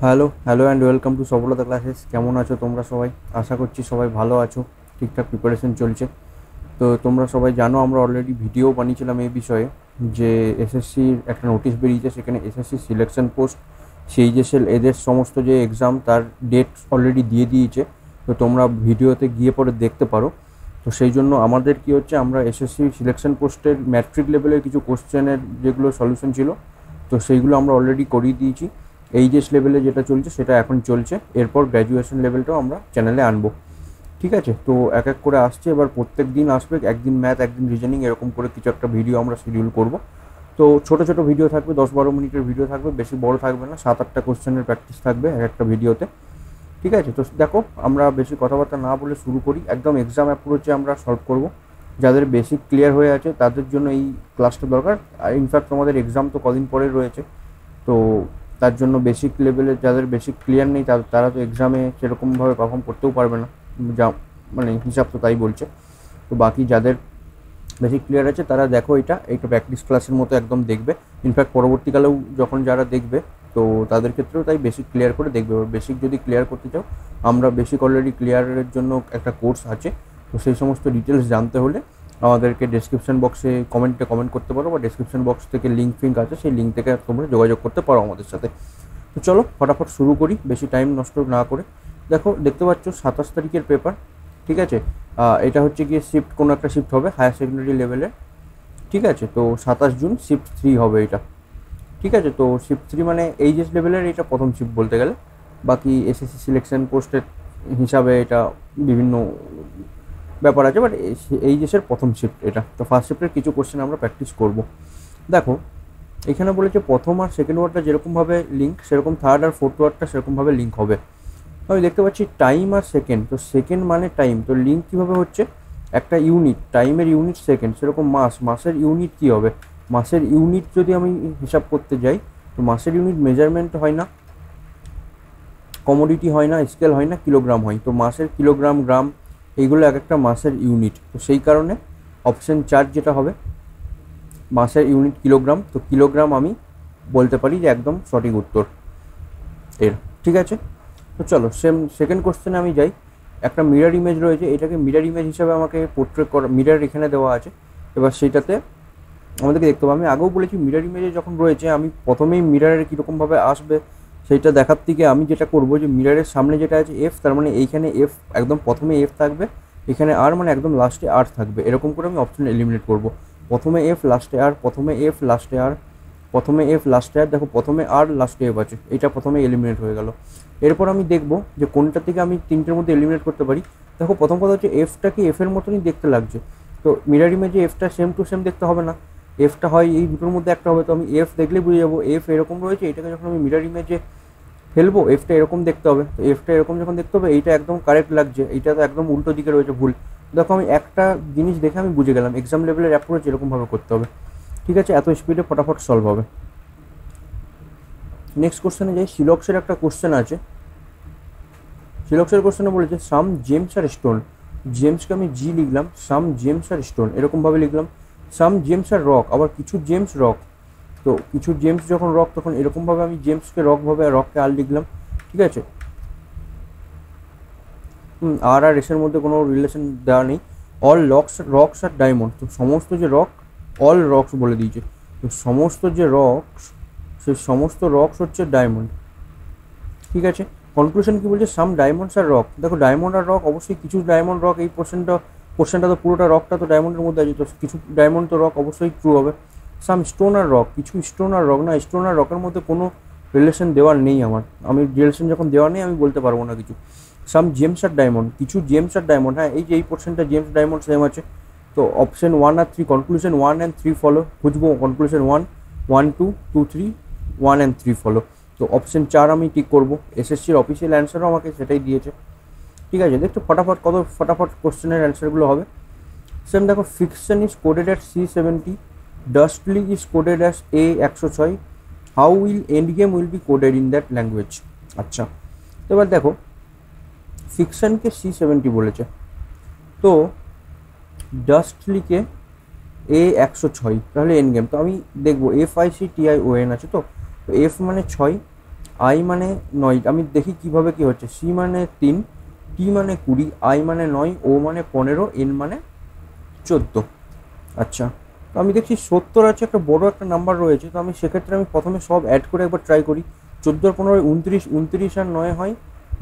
Hello hello and welcome to সফলতা classes. কেমন আছো তোমরা সবাই? আশা করছি সবাই ভালো আছো, ঠিকঠাক প্রিপারেশন চলছে। তো তোমরা সবাই জানো আমরা অলরেডি ভিডিও বানিয়েছিলাম এই বিষয়ে, যে এসএসসির একটা নোটিশ বেরিয়েছে, সেখানে এসএসসি সিলেকশন পোস্ট, সিএইচএসএল এদের সমস্ত যে এক্সাম তার ডেট অলরেডি দিয়ে দিয়েছে। তো তোমরা ভিডিওতে গিয়ে পরে দেখতে পারো। তো সেই জন্য আমাদের কি হচ্ছে, আমরা এসএসসি সিলেকশন পোস্টের ম্যাট্রিক লেভেলের কিছু কোশ্চেনের যেগুলো সলিউশন ছিল, তো সেইগুলো আমরা অলরেডি করিয়ে দিয়েছি। এইচএস লেভেলে যেটা চলছে সেটা এখন চলছে, এরপর গ্র্যাজুয়েশন লেভেলটাও আমরা চ্যানেলে আনবো। ঠিক আছে, তো এক এক করে আসছে, এবার প্রত্যেক দিন আসবে, একদিন ম্যাথ একদিন রিজনিং, এরকম করে কিছু একটা ভিডিও আমরা শিডিউল করব। তো ছোট ছোট ভিডিও থাকবে, 10-12 মিনিটের ভিডিও থাকবে, বেশি বড় থাকবে না, 7-8টা কোশ্চেনের প্র্যাকটিস থাকবে এক একটা ভিডিওতে। ঠিক আছে, তো দেখো আমরা বেশি কথাবার্তা না বলে শুরু করি। একদম এক্সাম অ্যাপ্রোচে আমরা সলভ করব। যাদের বেসিক ক্লিয়ার হয়ে আছে তাদের জন্য এই ক্লাসটা দরকার। আর ইনফ্যাক্ট তোমাদের এক্সাম তো কদিন পরে রয়েছে, তো তার জন্য বেসিক লেভেলে যাদের বেসিক ক্লিয়ার নেই তারা তো এক্সামে সেরকমভাবে পারফর্ম করতেও পারবে না, যা মানে হিসাব তো তাই বলছে। তো বাকি যাদের বেসিক ক্লিয়ার আছে তারা দেখো, এইটা প্র্যাকটিস ক্লাসের মতো একদম দেখবে। ইনফ্যাক্ট পরবর্তীকালেও যখন যারা দেখবে, তো তাদের ক্ষেত্রেও তাই বেসিক ক্লিয়ার করে দেখবে। এবার বেসিক যদি ক্লিয়ার করতে চাও, আমরা বেসিক অলরেডি ক্লিয়ারের জন্য একটা কোর্স আছে। তো সেই সমস্ত ডিটেলস জানতে হলে আমাদেরকে ডেসক্রিপশন বক্সে কমেন্ট করতে পারো, বা ডেসক্রিপশন বক্স থেকে লিঙ্ক আছে, সেই লিঙ্ক থেকে তোমরা যোগাযোগ করতে পারো আমাদের সাথে। তো চলো ফটাফট শুরু করি, বেশি টাইম নষ্ট না করে। দেখো, দেখতে পাচ্ছ 27 তারিখের পেপার। ঠিক আছে, এটা হচ্ছে গিয়ে শিফট, কোনো একটা শিফট হবে হায়ার সেকেন্ডারি লেভেলে। ঠিক আছে, তো 27 জুন শিফট 3 হবে এটা। ঠিক আছে, তো শিফট 3 মানে এইচএস লেভেলের এটা প্রথম শিফট বলতে গেলে। বাকি এসএসসি সিলেকশন পোস্টের হিসাবে এটা বিভিন্ন ব্যাপার আছে, বাট এইচএসের প্রথম শিফট এটা। তো ফার্স্ট শিফটের কিছু কোশ্চেন আমরা প্র্যাকটিস করব। দেখো, এখানে বলেছে প্রথম আর সেকেন্ড ওয়ার্ডটা যেরকমভাবে লিঙ্ক, সেরকম থার্ড আর ফোর্থ ওয়ার্ডটা সেরকমভাবে লিঙ্ক হবে। আমি দেখতে পাচ্ছি টাইম আর সেকেন্ড, তো সেকেন্ড মানে টাইম, তো লিঙ্ক কীভাবে হচ্ছে, একটা ইউনিট, টাইমের ইউনিট সেকেন্ড, সেরকম মাসের ইউনিট কী হবে, মাসের ইউনিট যদি আমি হিসাব করতে যাই, তো মাসের ইউনিট মেজারমেন্ট হয় না, কমোডিটি হয় না, স্কেল হয় না, কিলোগ্রাম হয়। তো মাসের কিলোগ্রাম, গ্রাম, এইগুলো এক একটা মাসের ইউনিট। তো সেই কারণে অপশন 4 যেটা হবে, মাসের ইউনিট কিলোগ্রাম, তো কিলোগ্রাম আমি বলতে পারি যে একদম সঠিক উত্তর এর। ঠিক আছে, তো চলো সেকেন্ড কোশ্চেনে আমি যাই। একটা মিরর ইমেজ রয়েছে, এটাকে মিরর ইমেজ হিসাবে আমাকে পোর্ট্রেট করা, মিরর এখানে দেওয়া আছে। এবার সেইটাতে আমাদেরকে দেখতে হবে, আমি আগেও বলেছি মিরর ইমেজে যখন রয়েছে, আমি প্রথমেই মিররের কীরকমভাবে আসবে সেইটা দেখার থেকে আমি যেটা করবো, যে মিররের সামনে যেটা আছে এফ, তার মানে এইখানে এফ একদম প্রথমে এফ থাকবে, এখানে আর মানে একদম লাস্টে আর থাকবে, এরকম করে আমি অপশন এলিমিনেট করবো। প্রথমে এফ লাস্টে আর, প্রথমে এফ লাস্টে আর, প্রথমে এফ লাস্টে আর, দেখো প্রথমে আর লাস্টে এফ আছে, এটা প্রথমে এলিমিনেট হয়ে গেল। এরপর আমি দেখবো যে কোনটা থেকে আমি তিনটের মধ্যে এলিমিনেট করতে পারি। দেখো প্রথম কথা হচ্ছে এফটা কি এফের মতনই দেখতে লাগছে, তো মিরর ইমেজে এফটা সেম টু সেম দেখতে হবে না, এফটা হয় এই দুটোর মধ্যে একটা হবে। তো আমি এফ দেখলেই বুঝে যাবো এফ এরকম রয়েছে, এটাকে যখন আমি মিরর ইমেজে ফেলবো এফটা এরকম দেখতে হবে। তো এফটা এরকম যখন দেখতে হবে, এইটা একদম কারেক্ট লাগছে, এইটা তো একদম উল্টো দিকে রয়েছে, ভুল। দেখো আমি একটা জিনিস দেখে আমি বুঝে গেলাম এক্সাম লেভেলের অ্যাপ্রোচ এরকমভাবে করতে হবে। ঠিক আছে, এত স্পিডে ফটাফট সলভ হবে। নেক্সট কোশ্চেনে যাই। সিলক্সের একটা কোশ্চেন আছে, সিলক্সের কোশ্চেনে বলেছে সাম জেমস আর স্টোন, জেমসকে আমি জি লিখলাম, সাম জেমস আর স্টোন এরকমভাবে লিখলাম, সাম জেমস আর রক, আবার কিছু জেমস রক। তো কিছু জেমস যখন রক, তখন এরকমভাবে আমি জেমসকে রকভাবে আর রককে আর লিখলাম। ঠিক আছে, আর এসের মধ্যে কোনো রিলেশন দেওয়া নেই। অল রকস আর ডায়মন্ড, তো সমস্ত যে রক, অল রকস বলে দিয়েছে, তো সমস্ত যে রকস, সেই সমস্ত রকস হচ্ছে ডায়মন্ড। ঠিক আছে, কনক্লুশন কি বলছে, সাম ডায়মন্ডস আর রক। দেখো ডায়মন্ড আর রক, অবশ্যই কিছু ডায়মন্ড রক, এই পোর্শনটা তো পুরোটা রকটা তো ডায়মন্ডের মধ্যে আছে, তো কিছু ডায়মন্ড তো রক অবশ্যই ট্রু হবে। সাম স্টোন আর রক, কিছু স্টোন আর রক, না স্টোন আর রকের মধ্যে কোনো রিলেশন দেওয়ার নেই আমার, আমি রিলেশন যখন দেওয়া নেই আমি বলতে পারবো না কিছু। সাম জেমস আর ডায়মন্ড, কিছু জেমস আর ডায়মন্ড, হ্যাঁ এই যে এই পোর্শনটা জেমস ডায়মন্ড সেম আছে। তো অপশন 1 আর 3, কনক্লুশন 1 অ্যান্ড 3 ফলো, খুঁজবো কনক্লুশন 1, 1 2 2 3, 1 অ্যান্ড 3 ফলো। তো অপশন 4 আমি টিক করবো, এসএসসির অফিসিয়াল অ্যান্সারও আমাকে সেটাই দিয়েছে। ঠিক আছে, দেখছো ফটাফট কোশ্চেনের অ্যান্সারগুলো হবে। সেম দেখো, fiction is coded at C70, ডাস্টলি is coded at A106, how will end game will be coded in that language. আচ্ছা, তো এবার দেখো ফিকশনকে C70 বলেছে, তো ডাস্টলিকে A106, তাহলে এন্ড গেম। তো আমি দেখবো FICTION আছে, তো এফ মানে 6, আই মানে 9, আমি দেখি কিভাবে কি হচ্ছে। সি মানে 3, টি মানে 20, আই মানে 9, ও মানে 15, এন মানে 14। আচ্ছা, তো আমি দেখছি 70 আছে, একটা বড় একটা নাম্বার রয়েছে। তো আমি সেক্ষেত্রে আমি প্রথমে সব অ্যাড করে একবার ট্রাই করি। 14 আর 15 29, 29 আর 9 হয়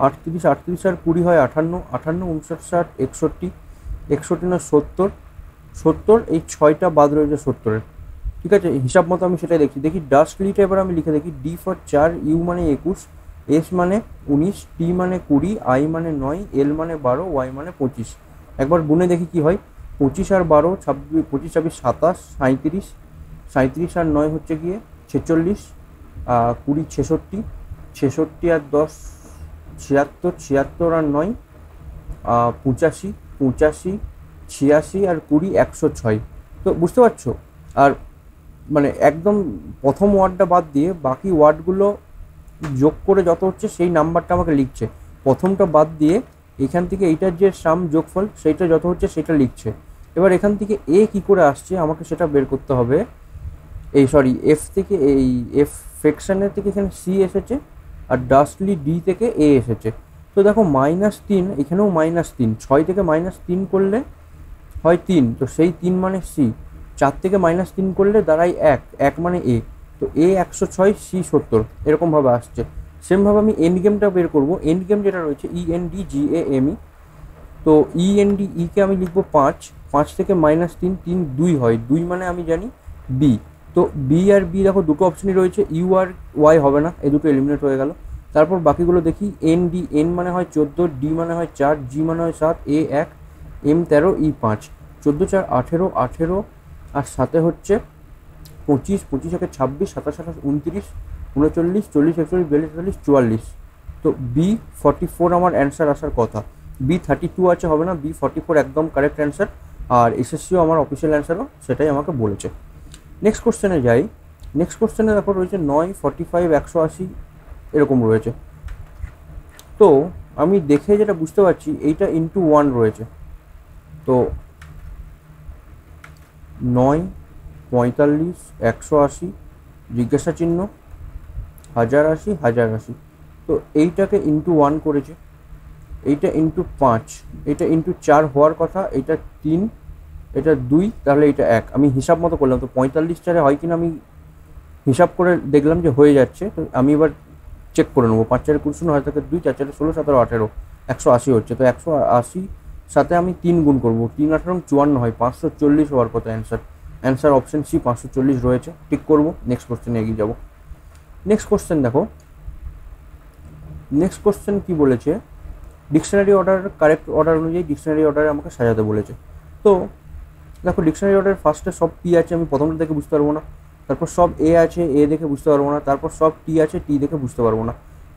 38, 38 আর 20 হয় 58, 58 59 60 61, 61 না 70, 70 এই 6টা বাদ রয়েছে 70-এর। ঠিক আছে, হিসাব মতো আমি সেটাই দেখছি। দেখি ডাস্টলিটা এবার আমি লিখে দেখি। ডি ফর 4, ইউ মানে 21, এস মানে 19, টি মানে 20, আই মানে 9, এল মানে 12, ওয়াই মানে 25। একবার গুনে দেখি কি হয়। 25 আর 12 26, 25 26 27, 37, 37 আর 9 হচ্ছে গিয়ে 46, 20 66, 66 আর 10 76, 76 আর 9 85, 85 86 আর 20 106। তো বুঝতে পারছো? আর মানে একদম প্রথম ওয়ার্ডটা বাদ দিয়ে বাকি ওয়ার্ডগুলো যোগ করে যত হচ্ছে সেই নাম্বারটা আমাকে লিখছে। প্রথমটা বাদ দিয়ে এখান থেকে এইটার যে সাম যোগফল সেইটা যত হচ্ছে সেটা লিখছে। এবার এখান থেকে এ কি করে আসছে আমাকে সেটা বের করতে হবে। এই সরি, এফ থেকে এই এফ ফ্র্যাকশনের থেকে এখানে সি এসেছে, আর ডাস্টলি ডি থেকে এ এসেছে। তো দেখো -3, এখানেও -3, 6 থেকে -3 করলে হয় 3, তো সেই 3 মানে সি। 4 থেকে -3 করলে দাঁড়ায় 1, 1 মানে এ। তো এ 106, সি 70, এরকমভাবে আসছে। সেমভাবে আমি এন্ড গেমটা বের করবো। এন্ড গেম যেটা রয়েছে ENDGAME, তো ENDE কে আমি লিখবো 5, 5 থেকে -3, 3 2 হয়, 2 মানে আমি জানি বি। তো বি আর বি দেখো দুটো অপশনই রয়েছে, ইউ আর ওয়াই হবে না, এই দুটো এলিমিনেট হয়ে গেল। তারপর বাকিগুলো দেখি। এন মানে হয় 14, ডি মানে হয় 4, জি মানে হয় 7, এ 1, এম 13, ই 5। 14 4 18, 18 আর 7 হচ্ছে 25, 25 একে 26, 27 28 29, 39 40 41 42 43 44। তো বি 44 আমার অ্যান্সার আসার কথা। বি 32 আছে, হবে না, বি 44 একদম কারেক্ট অ্যান্সার। আর এসএসসিও আমার অফিসিয়াল অ্যান্সারও সেটাই আমাকে বলেছে। নেক্সট কোশ্চেনে যাই। নেক্সট কোশ্চেনে দেখো রয়েছে 9, 45, 180 এরকম রয়েছে। তো আমি দেখে যেটা বুঝতে পারছি এইটা ইন্টু 1 রয়েছে। তো 9, 45, 180, জিজ্ঞাসা চিহ্ন, 1080, 1080। তো এইটাকে ইন্টু 1 করেছে, এইটা ইন্টু 5, এটা ইন্টু 4 হওয়ার কথা, এটা 3, এটা 2, তাহলে এটা 1। আমি হিসাব মতো করলাম, তো 45 চারে হয় কিনা আমি হিসাব করে দেখলাম যে হয়ে যাচ্ছে। তো আমি এবার চেক করে নেবো। 5 4 20 হয় থাকে 2, 4 4 16 17 18, 180 হচ্ছে। তো 180 সাথে আমি 3 গুণ করবো, 3 18 54 হয়, 540 হওয়ার কথা অ্যান্সার। অ্যান্সার অপশন সি 540 রয়েছে, ঠিক করবো। নেক্সট কোশ্চেনে এগিয়ে যাবো। নেক্সট কোশ্চেন দেখো। নেক্সট কোশ্চেন কি বলেছে, ডিকশনারি অর্ডার, কারেক্ট অর্ডার অনুযায়ী ডিকশনারি অর্ডারে আমাকে সাজাতে বলেছে। তো দেখো ডিকশনারি অর্ডার ফার্স্টে সব পি আছে, আমি প্রথমটা দেখে বুঝতে পারবো না। তারপর সব এ আছে, এ দেখে বুঝতে পারবো না। তারপর সব টি আছে, টি দেখে বুঝতে পারবো না।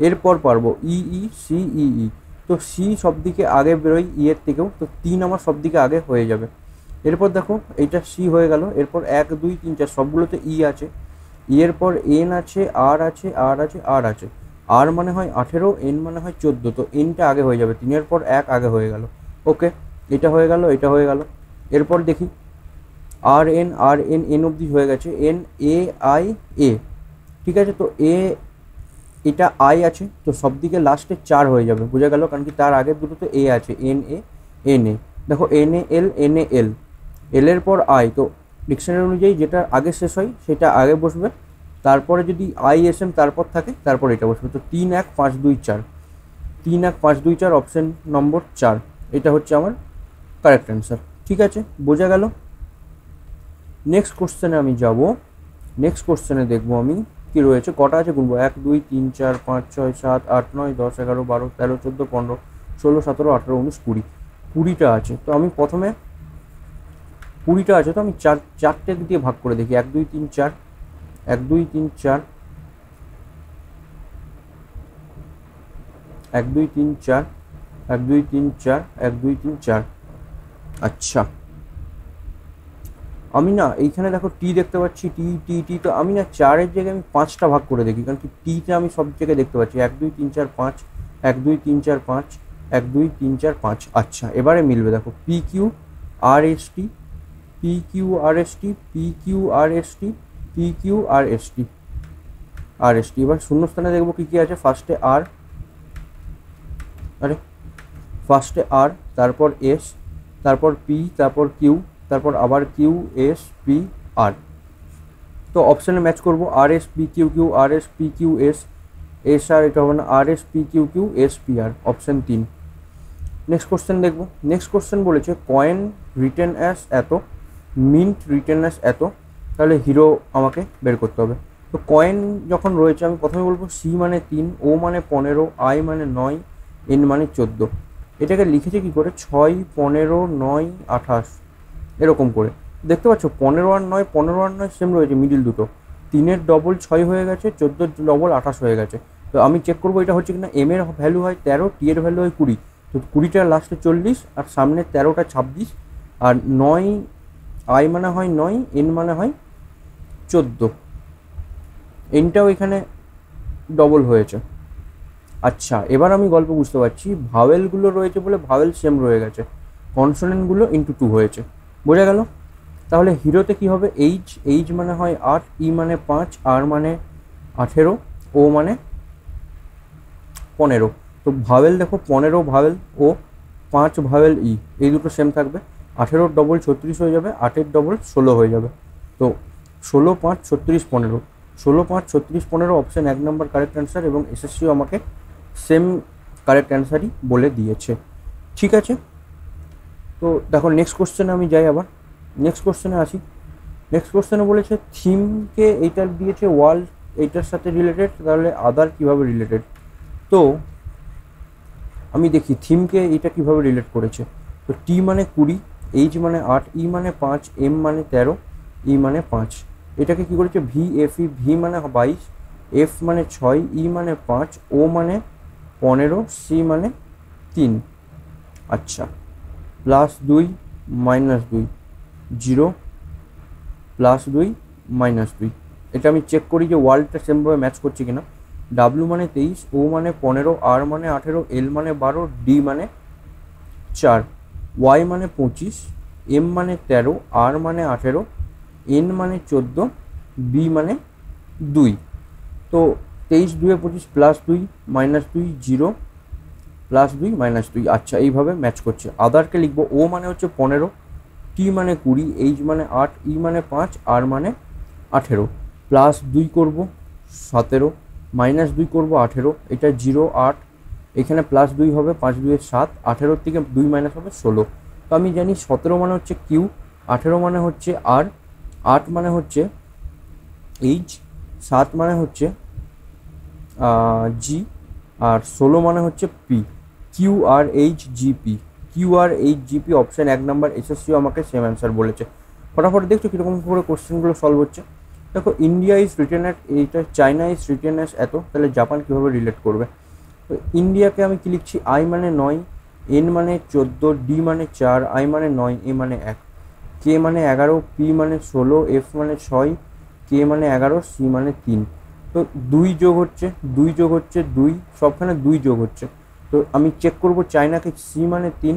এরপর পারবো সি ই। তো সি সব দিকে আগে বেরোয় ই এর থেকেও, তো 3 আমার সব দিকে আগে হয়ে যাবে। এরপর দেখো এইটা সি হয়ে গেল। এরপর 1 2 3 4 সবগুলোতে ই আছে। ই এর পর এন আছে, আর আছে, আর আছে, আর আছে। আর মানে হয় 18, এন মানে হয় 14, তো এনটা আগে হয়ে যাবে, 3 এর পর 1 আগে হয়ে গেল। ওকে, এটা হয়ে গেল, এটা হয়ে গেল। এরপর দেখি আর এন, এন অবধি হয়ে গেছে। এন এ আই এ, ঠিক আছে। তো এ, এটা আই আছে, তো সব দিকে লাস্টে 4 হয়ে যাবে, বোঝা গেল, কারণ কি তার আগের দুটো তো এ আছে, এন এ। দেখো এন এ এল, এল এর পর আই, তো ডিকশনারি অনুযায়ী যেটা আগে শেষ হয় সেটা আগে বসবে। তারপরে যদি আই এস এম তারপর থাকে, তারপর এটা বসবে। তো 3 1 5 2 4, 3 1 5 2 4, অপশন নম্বর 4, এটা হচ্ছে আমার কারেক্ট অ্যান্সার। ঠিক আছে, বোঝা গেল। নেক্সট কোশ্চেনে আমি যাব। নেক্সট কোশ্চেনে দেখবো আমি কি রয়েছে, কটা আছে গুনবো। 1 2 3 4 5 6 7 8 9 10 11 12 13 14 15 16 17 18 19 20, 20টা আছে। তো আমি প্রথমে 20টা আছে, তো আমি চারটে দিয়ে ভাগ করে দেখি। 1 2 3 4, 1 2 3 4, 1 2 3 4, 1 2 3 4, 1 2 3 4। আচ্ছা, আমি না এইখানে দেখো টি দেখতে পাচ্ছি, টি টি টি, তো আমি না 4-এর জায়গায় আমি 5টা ভাগ করে দেখি, কারণ কি টিতে আমি সব জায়গায় দেখতে পাচ্ছি 1 2 3 4 5, 1 2 3 4 5, 1 2 3 4 5। আচ্ছা, এবারে মিলবে। দেখো P Q R S T, P Q R S T, P Q R S T, P Q R S T. আর এস টি। এবার শূন্যস্থানে দেখবো কী কী আছে। ফার্স্টে আর, তারপর এস, তারপর পি, তারপর কিউ, তারপর আবার কিউ, এস, পি, আর। তো অপশানে ম্যাচ করবো R S P Q Q, R S P Q S, S R এটা হবে না, R S P Q Q, S P R, option 3। Next question দেখবো। নেক্সট কোশ্চেন বলেছে কয়েন রিটেন অ্যাস এত, mint written as এত, তাহলে hero আমাকে বের করতে হবে। তো কয়েন যখন রয়েছে আমি প্রথমে বলবো সি মানে 3, ও মানে 15, আই মানে 9, এন মানে 14। এটাকে লিখেছে কি করে 6, 15, 9, 28 এরকম করে। দেখতে পাচ্ছ 15 আর 9, 15 আর 9 সেম রয়েছে, মিডিল দুটো। 3-এর ডবল 6 হয়ে গেছে, 14-এর ডবল 28 হয়ে গেছে। তো আমি চেক করবো এটা হচ্ছে কিনা। এম এর ভ্যালু হয় 13, টি এর ভ্যালু হয় 20। তো 20টা লাস্টে 40 আর সামনে 13টা 26, আর 9 আই মানে হয় 9, এন মানে হয় 14, এনটাও এখানে ডবল হয়েছে। আচ্ছা, এবার আমি গল্প বুঝতে পারছি। ভাওয়েলগুলো রয়েছে বলে ভাওয়েল সেম রয়ে গেছে, কনসোনেন্টগুলো ইন্টু 2 হয়েছে। বোঝা গেল? তাহলে হিরোতে কি হবে, এইচ মানে হয় 8, ই মানে 5, আর মানে 18, ও মানে 15। তো ভাওয়েল দেখো 15 ভাওয়েল ও 5 ভাওয়েল ই, এই দুটো সেম থাকবে। 18-র ডবল 36 হয়ে যাবে, 8-এর ডবল 16 হয়ে যাবে। তো 16, 5, 36, 15, 16, 5, 36, 15 অপশান 1 নম্বর কারেক্ট অ্যান্সার, এবং এসএসসিও আমাকে সেম কারেক্ট অ্যান্সারই বলে দিয়েছে। ঠিক আছে, তো দেখো নেক্সট কোশ্চেনে আমি যাই। আবার নেক্সট কোশ্চেনে আসি। নেক্সট কোশ্চেনে বলেছে থিমকে এইটার দিয়েছে ওয়ার্ল্ড, এইটার সাথে রিলেটেড, তাহলে আদার কিভাবে রিলেটেড। তো আমি দেখি থিমকে এইটা কিভাবে রিলেট করেছে। তো টি মানে 20, এইচ মানে 8, ই মানে 5, এম মানে 13, ই মানে 5। এটাকে কি করেছে ভি এফ ই, ভি মানে 22, এফ মানে 6, ই মানে 5, ও মানে 15, সি মানে 3। আচ্ছা, +2 -2, 0 +2 -2। এটা আমি চেক করি যে ওয়ার্ল্ডটা সেমভাবে ম্যাচ করছে কিনা। ডাব্লু মানে 23, ও মানে 15, আর মানে 18, এল মানে 12, ডি মানে 4, ওয়াই মানে 25, এম মানে 13, আর মানে 18, এন মানে 14, বি মানে 2। তো 23, 2 25, +2 -2, 0 +2 -2। আচ্ছা, এইভাবে ম্যাচ করছে। আদারকে লিখবো, ও মানে হচ্ছে 15, টি মানে 20, এইচ মানে 8, ই মানে 5, আর মানে 18, +2 করবো 17, -2 করবো 18, এটা 0 8, এখানে +2 হবে, 5 2 7, 18 থেকে 2 মাইনাস হবে 16। তো আমি জানি 17 মানে হচ্ছে কিউ, 18 মানে হচ্ছে আর, 8 মানে হচ্ছে এইচ, 7 মানে হচ্ছে জি, আর 16 মানে হচ্ছে P. Q R H GP, Q R H GP, option 1 number, এসএসসিও আমাকে সেম অ্যান্সার বলেছে। ফটাফট দেখছো কীরকম করে কোশ্চেনগুলো সলভ হচ্ছে। দেখো ইন্ডিয়া ইজ রিটেন অ্যাট এইটা, চায়না ইজ রিটেন অ্যাস এত, তাহলে জাপান কীভাবে রিলেট করবে। তো ইন্ডিয়াকে আমি কি লিখছি, আই মানে 9, এন মানে 14, ডি মানে 4, আই মানে 9, এ মানে 1, কে মানে 11, পি মানে 16, এফ মানে 6, কে মানে 11, সি মানে 3। তো 2 যোগ হচ্ছে 2, সবখানে 2 যোগ হচ্ছে। তো আমি চেক করব চায়নাকে, সি মানে 3,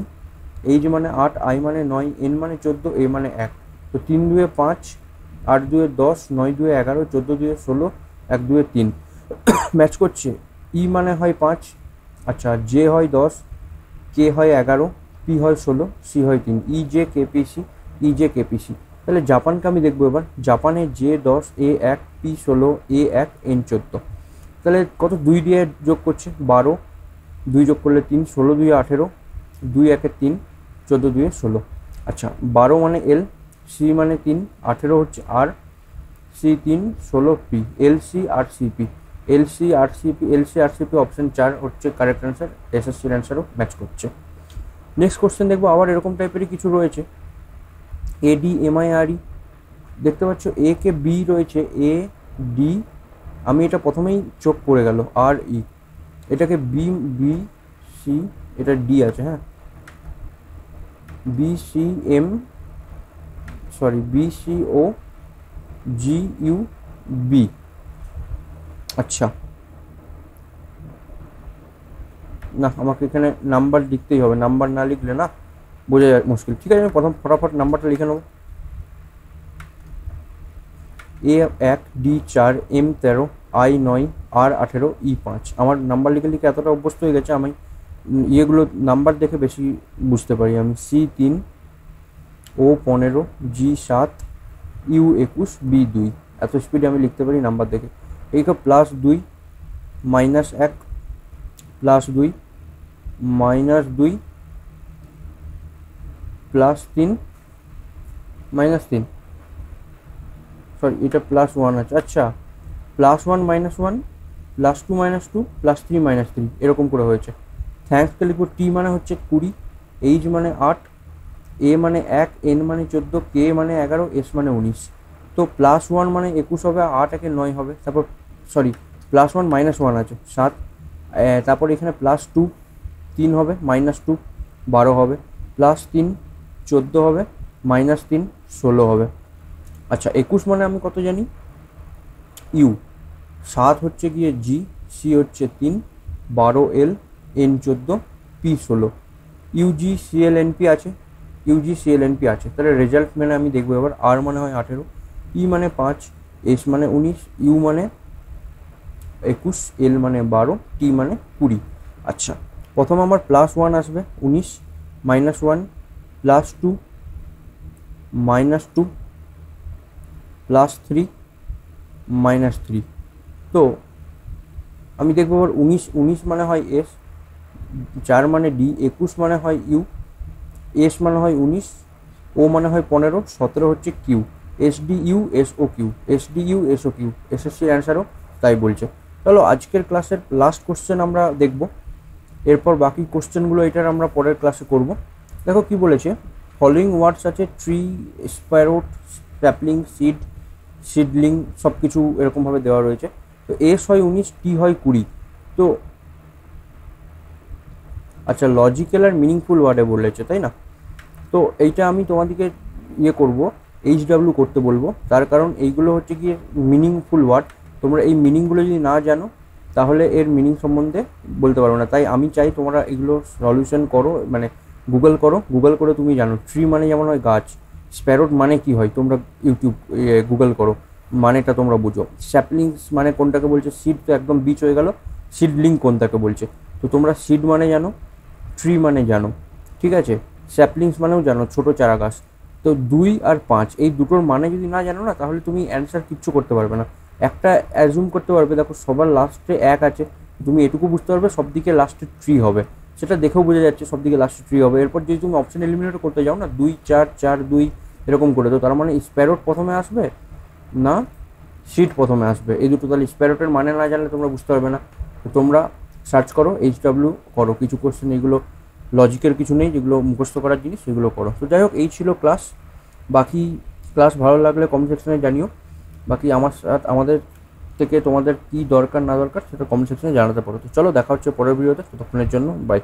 এইচ মানে 8, আই মানে 9, এন মানে 14, এ মানে 1। তো 3 2 5, 8 2 10, 9 2 11, 14 2 16, 1 2 3 ম্যাচ করছে। ই মানে হয় 5, আচ্ছা, জে হয় 10, কে হয় 11, পি হয় 16, সি হয় 3, E J KPC, E J KPC. তাহলে জাপানকে আমি দেখবো এবার। জাপানে জে 10, এ 1, পি 16, এ 1, এন 14। তাহলে কত 2 দিয়ে যোগ করছে 12, 2 যোগ করলে 3, 16 2 18, 2 1 3, 14 2 16। আচ্ছা, 12 মানে এল, সি মানে 3, 18 হচ্ছে আর, সি 3, 16 পি, এল সি আর সিপি, এল সি আর সিপি, এল সি আর সিপি, অপশান 4 হচ্ছে কারেক্ট অ্যান্সার। এসএসসির অ্যান্সারও ম্যাচ করছে। নেক্সট কোশ্চেন দেখবো, আবার এরকম টাইপেরই কিছু রয়েছে। এডি এমআইআরই, দেখতে পাচ্ছ এ কে বি রয়েছে, এ ডি, আমি এটা প্রথমেই চোখ পড়ে গেল, আর ই, এটাকে বি বি সি, এটা ডি আছে, হ্যাঁ, B C M, sorry B C O G U B. আচ্ছা, না আমাকে এখানে নাম্বার লিখতেই হবে, নাম্বার না লিখলে না বোঝা যায় মুশকিল। ঠিক আছে, আমি প্রথম ফটাফট নাম্বারটা লিখে নেব। এ 1, D 4, M 13, I9 R18 E5। আমার নাম্বার লিখে লিখে এতটা অভ্যস্ত হয়ে গেছে, আমি ইয়েগুলো নাম্বার দেখে বেশি বুঝতে পারি। আমি C3 O15 G7 U21 B2 এত স্পিডে আমি লিখতে পারি নাম্বার দেখে। এইটা +2 -1 +2 -2 +3 -3, সরি এটা +1 আছে। আচ্ছা, +1 -1 +2 -2 +3 -3 এরকম করে হয়েছে। থ্যাঙ্কসকে লিখবো। টি মানে হচ্ছে 20, এইচ মানে 8, এ মানে 1, এন মানে 14, কে মানে 11, এস মানে 19। তো +1 মানে 21 হবে, 8 একে 9 হবে, তারপর সরি +1 -1 আছে 7, তারপর এখানে +2 3 হবে, -2 12 হবে, +3 14 হবে, -3 16 হবে। আচ্ছা 21 মানে আমি কত জানি, ইউ, 7 হচ্ছে গিয়ে জি, সি হচ্ছে 3, 12 এল, এন 14, পি 16, ইউজি সিএলএনপি আছে, ইউজি সিএলএনপি আছে। তাহলে রেজাল্ট মানে আমি দেখবো এবার। আর মানে হয় 18, ই মানে 5, এস মানে 19, ইউ মানে 21, এল মানে 12, টি মানে 20। আচ্ছা প্রথম আমার +1 আসবে 19, -1 +2 -2 +3 -3। তো আমি দেখবো এবার 19 মানে হয় এস, 4 মানে ডি, 21 মানে হয় ইউ, এস মানে হয় 19, ও মানে হয় 15, 17 হচ্ছে Q, S D U S O Q, S D U S O Q. এসএসসির অ্যান্সারও তাই বলছে। চলো আজকের ক্লাসের লাস্ট কোশ্চেন আমরা দেখব, এরপর বাকি কোশ্চেনগুলো এটার আমরা পরের ক্লাসে করব। দেখো কি বলেছে, ফলোয়িং ওয়ার্ডস আছে ট্রি, স্প্যারোট, স্যাপলিং, সিড, সিডলিং, সব কিছু এরকমভাবে দেওয়া রয়েছে। তো এস হয় 19, টি হয় 20। তো আচ্ছা লজিক্যাল আর মিনিংফুল ওয়ার্ডে বলেছে তাই না। তো এইটা আমি তোমাদেরকে ইয়ে করব, HW করতে বলবো, তার কারণ এইগুলো হচ্ছে গিয়ে মিনিংফুল ওয়ার্ড। তোমরা এই মিনিংগুলো যদি না জানো তাহলে এর মিনিং সম্বন্ধে বলতে পারবো না। তাই আমি চাই তোমরা এগুলো সলিউশন করো, মানে গুগল করো, গুগল করে তুমি জানো। ট্রি মানে যেমন হয় গাছ, স্প্যারোট মানে কি হয় তোমরা ইউটিউব গুগল করো, মানেটা তোমরা বুঝো। স্যাপলিংস মানে কোনটাকে বলছে, সিড তো একদম বীজ হয়ে গেল, সিডলিং কোনটাকে বলছে। তো তোমরা সিড মানে জানো, ট্রি মানে জানো, ঠিক আছে। স্যাপলিংস মানেও জানো, ছোটো চারা গাছ। তো 2 আর 5 এই দুটোর মানে যদি না জানো না তাহলে তুমি অ্যান্সার কিচ্ছু করতে পারবে না। একটা অ্যাজুম করতে পারবে, দেখো সবার লাস্টে 1 আছে, তুমি এটুকু বুঝতে পারবে সব দিকে লাস্টে ট্রি হবে, সেটা দেখেও বোঝা যাচ্ছে সব দিকে লাস্টে ট্রি হবে। এরপর যদি তুমি অপশন এলিমিনেট করতে যাও না, 2 4 4 2 এরকম করে, তো তার মানে স্প্যারোট প্রথমে আসবে না সিড প্রথমে আসবে, এই দুটো। তাহলে স্প্যারোটের মানে না জানলে তোমরা বুঝতে পারবে না। তো তোমরা সার্চ করো, HW করো, কিছু কোশ্চেন এগুলো লজিকের কিছু নেই, যেগুলো মুখস্থ করার জিনিস সেগুলো করো। তো যাই হোক এই ছিল ক্লাস। বাকি ক্লাস ভালো লাগলে কমেন্ট সেকশনে জানিও। বাকি আমাদের থেকে তোমাদের কি দরকার না দরকার সেটা কমেন্ট সেকশনে জানাতে পারো। তো চলো দেখা হচ্ছে পরের ভিডিওতে, ততক্ষণের জন্য বাই।